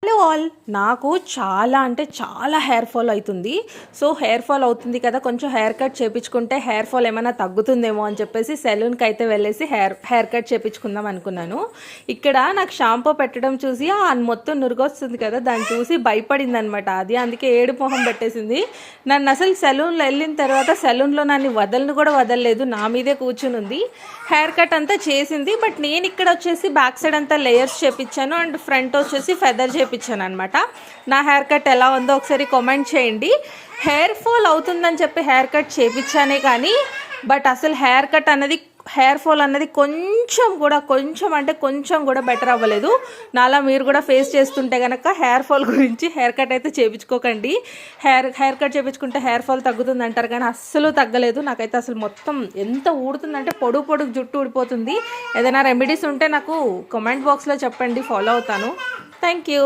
Hello all, నాకు చాలా అంటే చాలా హెయిర్ ఫాల్ అవుతుంది. సో హెయిర్ ఫాల్ అవుతుంది కదా, కొంచెం హెయిర్ కట్ చేయించుకుంటే హెయిర్ ఫాల్ ఏమైనా తగ్గుతుందేమో అని చెప్పేసి సెలూన్కి అయితే వెళ్ళేసి హెయిర్ కట్ చేయించుకుందాం అనుకున్నాను. ఇక్కడ నాకు షాంపూ పెట్టడం చూసి మొత్తం నురుగొస్తుంది కదా, దాన్ని చూసి భయపడింది అనమాట. అది అందుకే ఏడు మొహం పెట్టేసింది. నన్ను అసలు సెలూన్లో వెళ్ళిన తర్వాత సెలూన్లో నన్ను వదలలేదు, నా మీదే కూర్చుని ఉంది. హెయిర్ కట్ అంతా చేసింది. బట్ నేను ఇక్కడ వచ్చేసి బ్యాక్ సైడ్ అంతా లేయర్స్ చేయించాను అండ్ ఫ్రంట్ వచ్చేసి ఫెదర్ చేయించాను అనమాట. నా హెయిర్ కట్ ఎలా ఉందో ఒకసారి కామెంట్ చేయండి. హెయిర్ ఫాల్ అవుతుందని చెప్పి హెయిర్ కట్ చేయించానే కానీ బట్ అసలు హెయిర్ ఫాల్ అన్నది కొంచెం కూడా బెటర్ అవ్వలేదు. నాలా మీరు కూడా ఫేస్ చేస్తుంటే కనుక హెయిర్ ఫాల్ గురించి హెయిర్ కట్ అయితే చేయించుకోకండి. హెయిర్ కట్ చేయించుకుంటే హెయిర్ ఫాల్ తగ్గుతుంది అంటారు కానీ అస్సలు తగ్గలేదు. నాకైతే అసలు మొత్తం ఎంత ఊడుతుందంటే పొడుగు జుట్టు ఊడిపోతుంది. ఏదైనా రెమెడీస్ ఉంటే నాకు కామెంట్ బాక్స్లో చెప్పండి, ఫాలో అవుతాను. Thank you.